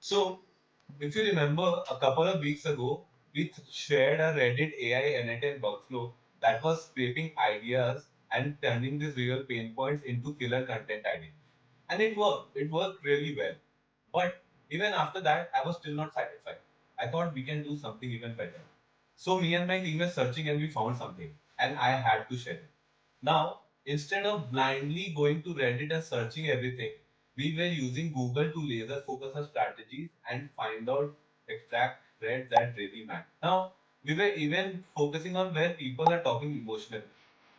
So, if you remember, a couple of weeks ago, we shared a Reddit AI n8n workflow that was scraping ideas and turning these real pain points into killer content ideas. And it worked. It worked really well. But even after that, I was still not satisfied. I thought we can do something even better. So me and my team were searching and we found something. And I had to share it. Now, instead of blindly going to Reddit and searching everything, we were using Google to laser focus our strategies and find out exact threads that really matter. Now, we were even focusing on where people are talking emotionally,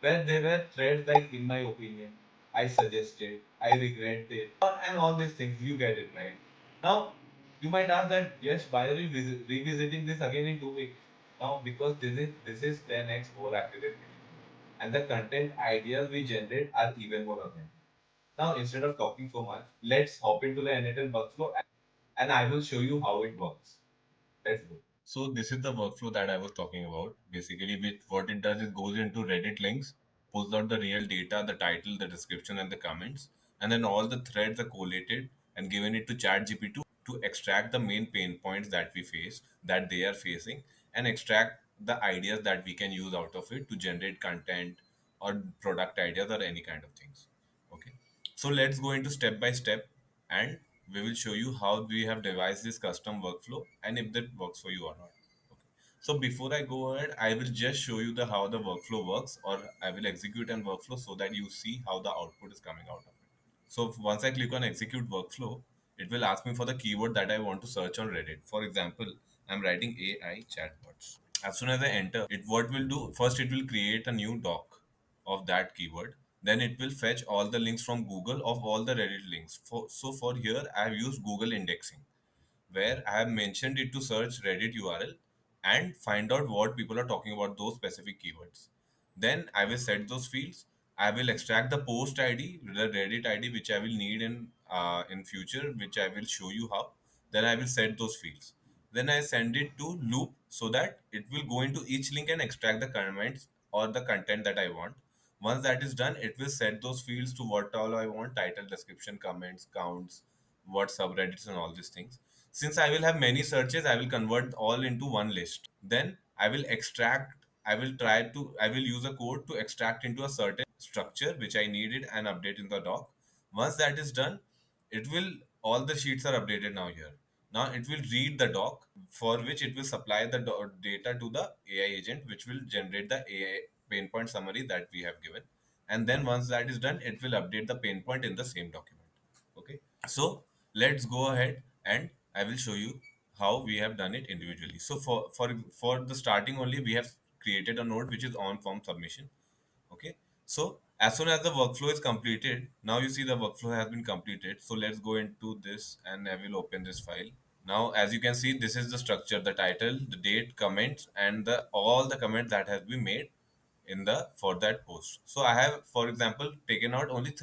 where there were threads like, in my opinion, I suggested, I regret it, and all these things. You get it, right? Now, you might ask that, yes, why are you revisiting this again in 2 weeks? Now, because this is 10x more accurate and the content ideas we generate are even more authentic. Now, instead of talking so much, let's hop into the n8n workflow and I will show you how it works. Let's go. So this is the workflow that I was talking about. Basically, what it does is goes into Reddit links, pulls out the real data, the title, the description, and the comments, and then all the threads are collated and given it to ChatGPT to extract the main pain points that we face, that they are facing, and extract the ideas that we can use out of it to generate content or product ideas or any kind of things. Okay. So let's go into step by step and we will show you how we have devised this custom workflow and if that works for you or not. Okay. So before I go ahead, I will just show you the how the workflow works or I will execute an workflow so that you see how the output is coming out of it. So once I click on execute workflow, it will ask me for the keyword that I want to search on Reddit. For example, I'm writing AI chatbots. As soon as I enter, it what will do first it will create a new doc of that keyword. Then it will fetch all the links from Google of all the Reddit links. So for here, I have used Google indexing where I have mentioned it to search Reddit URL and find out what people are talking about those specific keywords. Then I will set those fields. I will extract the post ID, the Reddit ID, which I will need in future, which I will show you how. Then I will set those fields. Then I send it to loop so that it will go into each link and extract the comments or the content that I want. Once that is done, it will set those fields to what all I want: title, description, comments, counts, what subreddits, and all these things. Since I will have many searches, I will convert all into one list. Then I will extract, I will use a code to extract into a certain structure which I needed and update in the doc. Once that is done, it will, all the sheets are updated now here. Now it will read the doc for which it will supply the data to the AI agent, which will generate the AI pain point summary that we have given. And then once that is done, it will update the pain point in the same document. Okay. So let's go ahead and I will show you how we have done it individually. So for the starting only, we have created a node which is on form submission. Okay. So as soon as the workflow is completed, now you see the workflow has been completed. So let's go into this and I will open this file. Now, as you can see, this is the structure, the title, the date, comments, and the all the comments that has been made in the for that post. So I have, for example, taken out only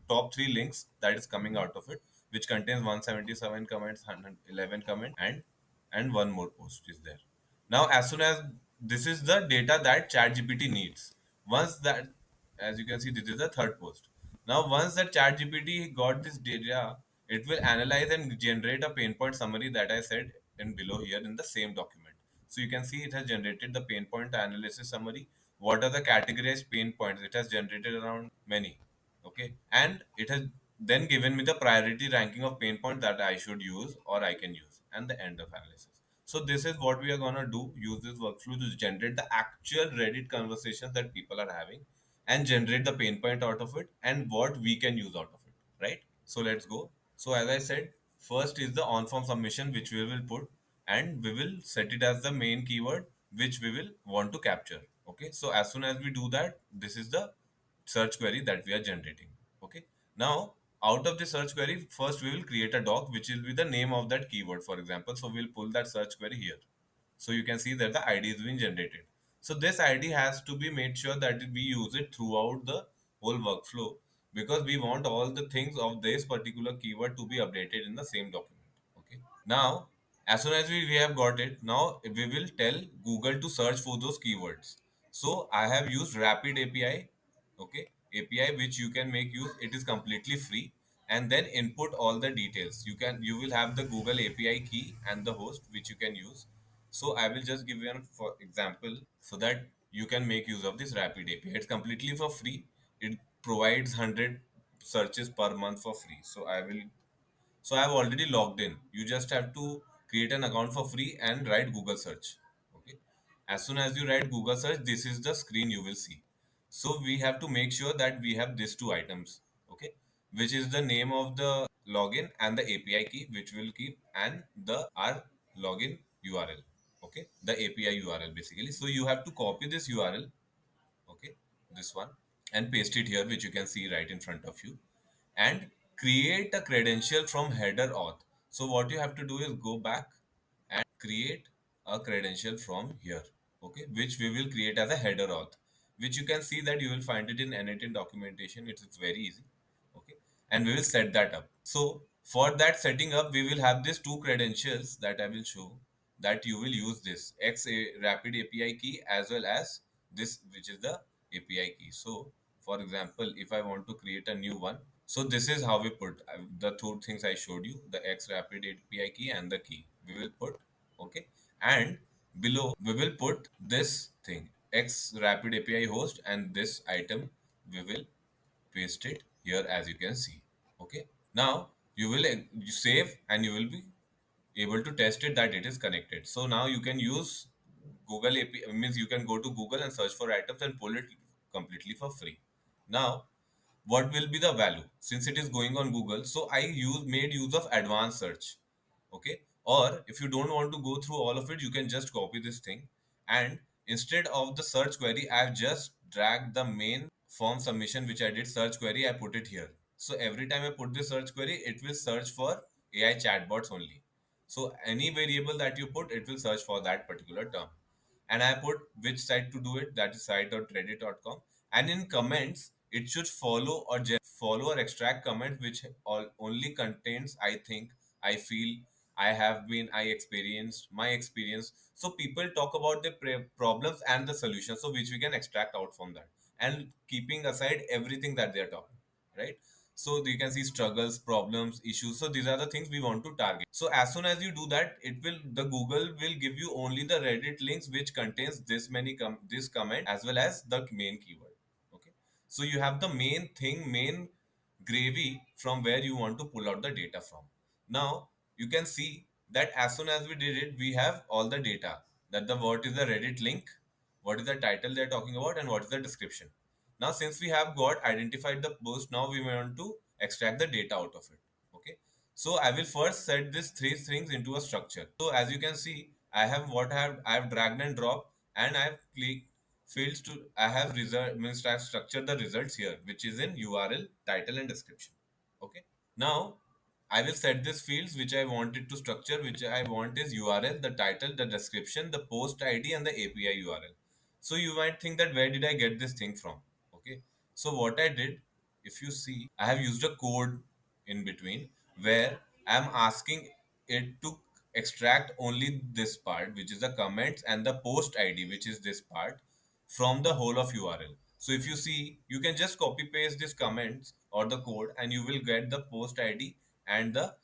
top three links that is coming out of it, which contains 177 comments, 111 comments, and one more post is there. Now, as soon as this is the data that ChatGPT needs, once that, as you can see, this is the third post. Now, once that ChatGPT got this data, it will analyze and generate a pain point summary that I said in below here in the same document. So you can see it has generated the pain point analysis summary. What are the categorized pain points? It has generated around many. Okay. And it has then given me the priority ranking of pain point that I should use or I can use and the end of analysis. So this is what we are gonna do. Use this workflow to generate the actual Reddit conversations that people are having and generate the pain point out of it and what we can use out of it. Right? So let's go. So as I said, first is the on form submission which we will put and we will set it as the main keyword which we will want to capture. Okay. So as soon as we do that, this is the search query that we are generating. Okay. Now out of the search query, first we will create a doc which will be the name of that keyword, for example. So we'll pull that search query here. So you can see that the ID is being generated. So this ID has to be made sure that we use it throughout the whole workflow because we want all the things of this particular keyword to be updated in the same document. Okay. Now, as soon as we have got it, now we will tell Google to search for those keywords. So I have used Rapid API, okay, API which you can make use. It is completely free. and then input all the details. You will have the Google API key and the host which you can use. So I will just give you an for example so that you can make use of this Rapid API. It's completely for free. It provides 100 searches per month for free. So I've already logged in. You just have to create an account for free and write Google search. Okay. As soon as you write Google search, this is the screen you will see. So we have to make sure that we have these two items. Okay. Which is the name of the login and the API key, which will keep, and the our login URL. Okay. The API URL basically. So you have to copy this URL. Okay. This one, and paste it here, which you can see right in front of you, and create a credential from header auth. So what you have to do is go back and create a credential from here, okay, which we will create as a header auth, which you can see that you will find it in n8n documentation. It's very easy, okay, and we will set that up. So for that setting up, we will have these two credentials that I will show, that you will use this Rapid API key as well as this, which is the API key. So for example, if I want to create a new one, so this is how we put the two things I showed you, the X Rapid API key and the key we will put, okay, and below we will put this thing X Rapid API host, and this item we will paste it here as you can see, okay. Now you will you save and you will be able to test it that it is connected. So now you can use Google API, means you can go to Google and search for items and pull it completely for free. Now what will be the value, since it is going on Google? So I made use of advanced search, okay. Or if you don't want to go through all of it, you can just copy this thing, and instead of the search query, I've just dragged the main form submission which I did search query, I put it here. So every time I put this search query, it will search for AI chatbots only. So any variable that you put, it will search for that particular term. And I put which site to do it, that is site.reddit.com. And in comments, it should follow or follow or extract comments which only contains I think, I feel, I have been, I experienced, my experience. So people talk about the problems and the solutions, so which we can extract out from that, and keeping aside everything that they are talking, right? So you can see struggles, problems, issues. So these are the things we want to target. So as soon as you do that, the Google will give you only the Reddit links which contains this many this comment as well as the main keyword. Okay. So you have the main thing, main gravy from where you want to pull out the data from. Now you can see that as soon as we did it, we have all the data, that the what is the Reddit link, what is the title they're talking about, and what is the description. Now, since we have got identified the post, now we want to extract the data out of it. Okay. So I will first set these three things into a structure. So as you can see, I have dragged and dropped, and I have clicked fields to I have result means I have structured the results here, which is in URL, title, and description. Okay. Now I will set these fields which I wanted to structure, which I want is URL, the title, the description, the post ID, and the API URL. So you might think that where did I get this thing from? Okay. So what I did, if you see, I have used a code in between where I'm asking it to extract only this part, which is the comments, and the post ID, which is this part, from the whole of URL. So if you see, you can just copy paste these comments or the code, and you will get the post ID and the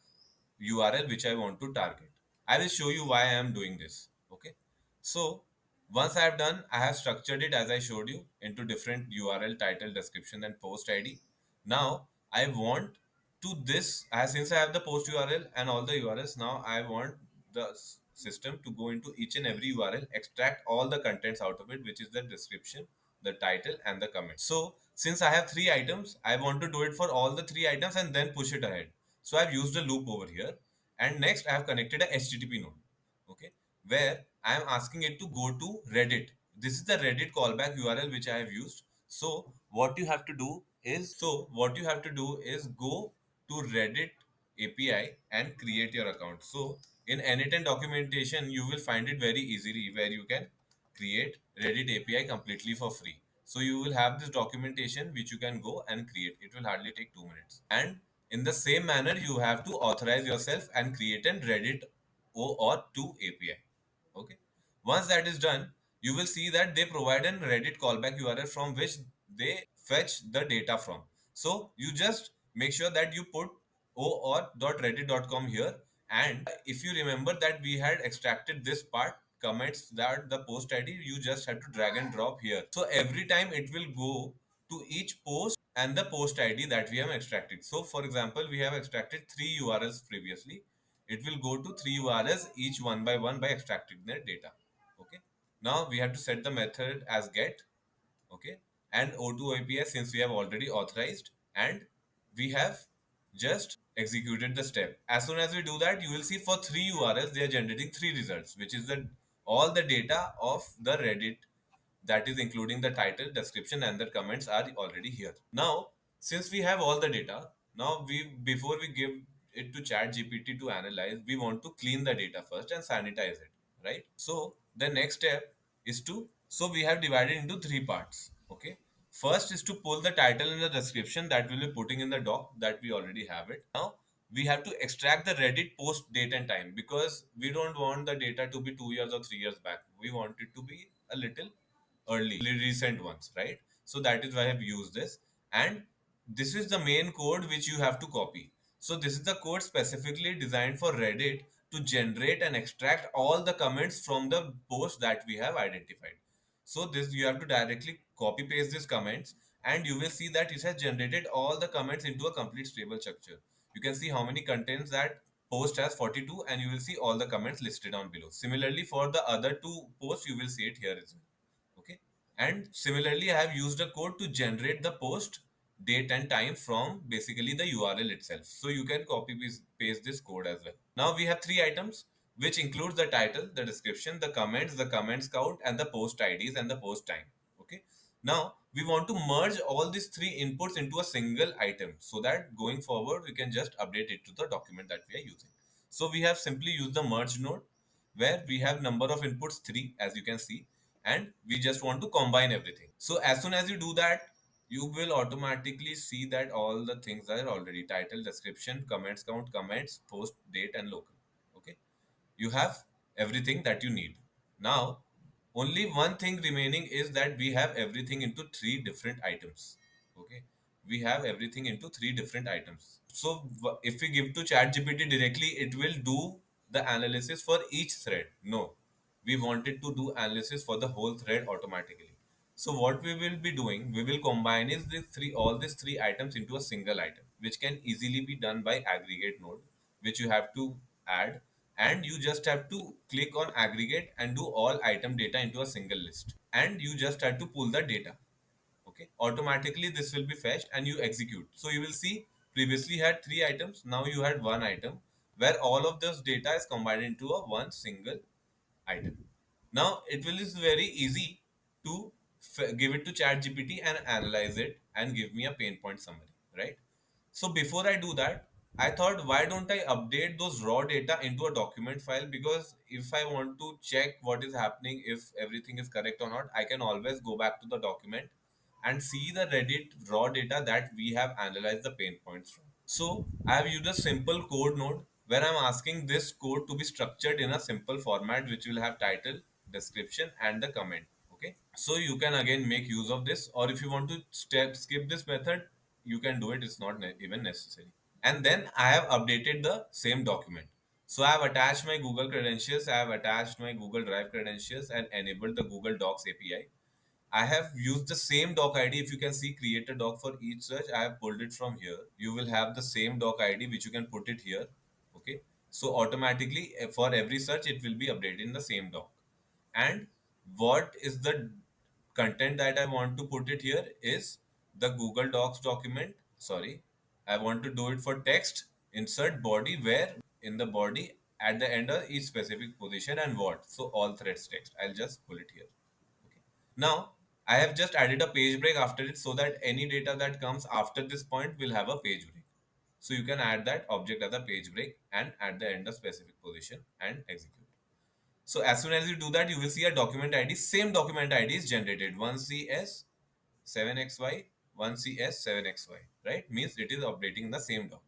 URL which I want to target. I will show you why I am doing this. Okay. So once I have done, I have structured it as I showed you into different URL, title, description, and post ID. Now I want to this, since I have the post URL and all the URLs, now I want the system to go into each and every URL, extract all the contents out of it, which is the description, the title, and the comment. So since I have three items, I want to do it for all the three items and then push it ahead. So I've used a loop over here, and next I have connected a HTTP node, okay, where I am asking it to go to Reddit. This is the Reddit callback URL which I have used. What you have to do is go to Reddit API and create your account. So in n8n documentation, you will find it very easily where you can create Reddit API completely for free. So you will have this documentation which you can go and create. It will hardly take 2 minutes. And in the same manner, you have to authorize yourself and create a Reddit O or 2 API. Okay. Once that is done, you will see that they provide a Reddit callback URL from which they fetch the data from. So you just make sure that you put o or .reddit.com here. And if you remember that we had extracted this part, comments, that the post id, you just have to drag and drop here. So every time it will go to each post and the post id that we have extracted. So for example, we have extracted 3 URLs previously. It will go to 3 URLs each one by one by extracting their data. Okay. Now we have to set the method as get. Okay, and O2 API, since we have already authorized, and we have just executed the step. As soon as we do that, you will see for 3 URLs they are generating 3 results, which is the all the data of the Reddit, that is including the title, description, and the comments are already here. Now, since we have all the data, now we before we give it to chat gpt to analyze, we want to clean the data first and sanitize it, right? So the next step is to, so we have divided into 3 parts. Okay, first is to pull the title and the description that we'll be putting in the doc that we already have it. Now we have to extract the Reddit post date and time, because we don't want the data to be 2 years or 3 years back. We want it to be a little early recent ones, right? So that is why I have used this. And this is the main code which you have to copy. So this is the code specifically designed for Reddit to generate and extract all the comments from the post that we have identified. So this, you have to directly copy paste these comments, and you will see that it has generated all the comments into a complete stable structure. You can see how many contents that post has, 42, and you will see all the comments listed down below. Similarly, for the other two posts, you will see it here as well. Okay, and similarly I have used a code to generate the post date and time from basically the URL itself. So you can copy paste this code as well. Now we have 3 items, which includes the title, the description, the comments count, and the post IDs and the post time. Okay, now we want to merge all these 3 inputs into a single item, so that going forward we can just update it to the document that we are using. So we have simply used the merge node, where we have number of inputs 3, as you can see, and we just want to combine everything. So as soon as you do that, you will automatically see that all the things are already: title, description, comments count, comments, post date, and local. Okay, you have everything that you need. Now only one thing remaining is that we have everything into 3 different items. Okay, we have everything into 3 different items. So if we give to chat gpt directly, it will do the analysis for each thread. No, we wanted to do analysis for the whole thread automatically. So what we will be doing, we will combine is all these 3 items into a single item, which can easily be done by aggregate node, which you have to add, and you just have to click on aggregate and do all item data into a single list, and you just have to pull the data. Okay, automatically this will be fetched and you execute. So you will see previously you had 3 items, now you had one item, where all of this data is combined into a one single item. Now it will is very easy to give it to chat gpt and analyze it and give me a pain point summary, right? So before I do that, I thought, why don't I update those raw data into a document file? Because if I want to check what is happening, if everything is correct or not, I can always go back to the document and see the Reddit raw data that we have analyzed the pain points from. So I have used a simple code node where I'm asking this code to be structured in a simple format, which will have title, description, and the comment. Okay, so you can again make use of this, or if you want to skip this method, you can do it. It's not even necessary. And then I have updated the same document. So I have attached my Google credentials, I have attached my Google Drive credentials, and enabled the Google Docs API. I have used the same doc ID. If you can see create a doc for each search, I have pulled it from here. You will have the same doc ID which you can put it here. Okay. So automatically for every search, it will be updated in the same doc. And what is the content that I want to put it here is the Google Docs document. Sorry, I want to do it for text. Insert body, where in the body at the end of each specific position and what. So all threads text. I'll just pull it here. Okay. Now, I have just added a page break after it, so that any data that comes after this point will have a page break. So you can add that object as a page break and at the end of specific position and execute. So as soon as you do that, you will see a document ID. Same document ID is generated, 1CS 7XY, 1CS 7XY, right? Means it is updating the same doc.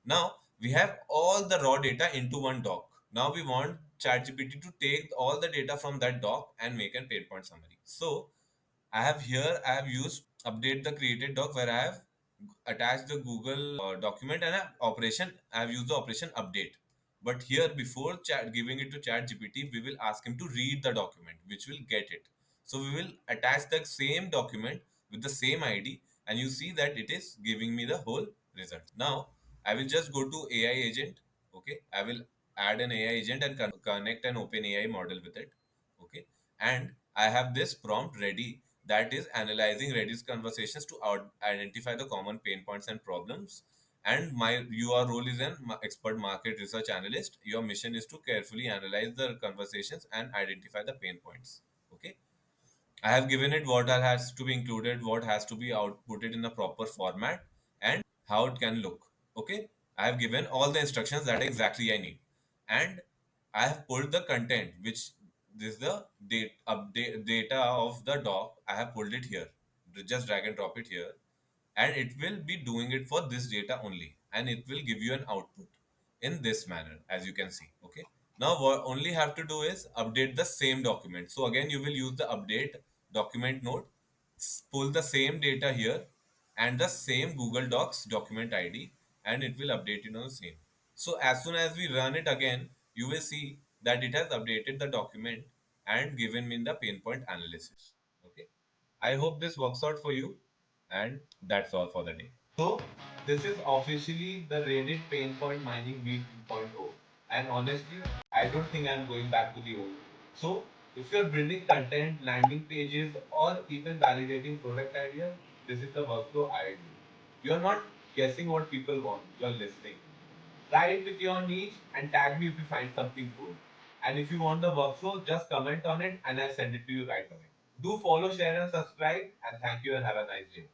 Now we have all the raw data into one doc. Now we want ChatGPT to take all the data from that doc and make a pain point summary. So I have used update the created doc, where I have attach the Google document and operation. I've used the operation update. But here, before giving it to Chat GPT, we will ask him to read the document, which will get it. So we will attach the same document with the same ID, and you see that it is giving me the whole result. Now I will just go to AI agent. Okay, I will add an AI agent and connect an OpenAI model with it. Okay, and I have this prompt ready that is analyzing Reddy's conversations to identify the common pain points and problems. And your role is an expert market research analyst. Your mission is to carefully analyze the conversations and identify the pain points. Okay, I have given it what all has to be included, what has to be outputted in a proper format, and how it can look. Okay, I have given all the instructions that exactly I need, and I have pulled the content, which this is the data of the doc. I have pulled it here. Just drag and drop it here, and it will be doing it for this data only, and it will give you an output in this manner, as you can see. Okay, now what only have to do is update the same document. So again, you will use the update document node, pull the same data here and the same Google Docs document ID, and it will update it on the same. So as soon as we run it again, you will see that it has updated the document and given me the pain point analysis. Okay, I hope this works out for you, and that's all for the day. So this is officially the Reddit pain point mining v2.0. And honestly, I don't think I'm going back to the old. So if you're building content, landing pages, or even validating product ideas, this is the workflow I do. You're not guessing what people want, you're listening. Try it with your niche and tag me if you find something cool. And if you want the workflow, just comment on it and I'll send it to you right away. Do follow, share, and subscribe. And thank you and have a nice day.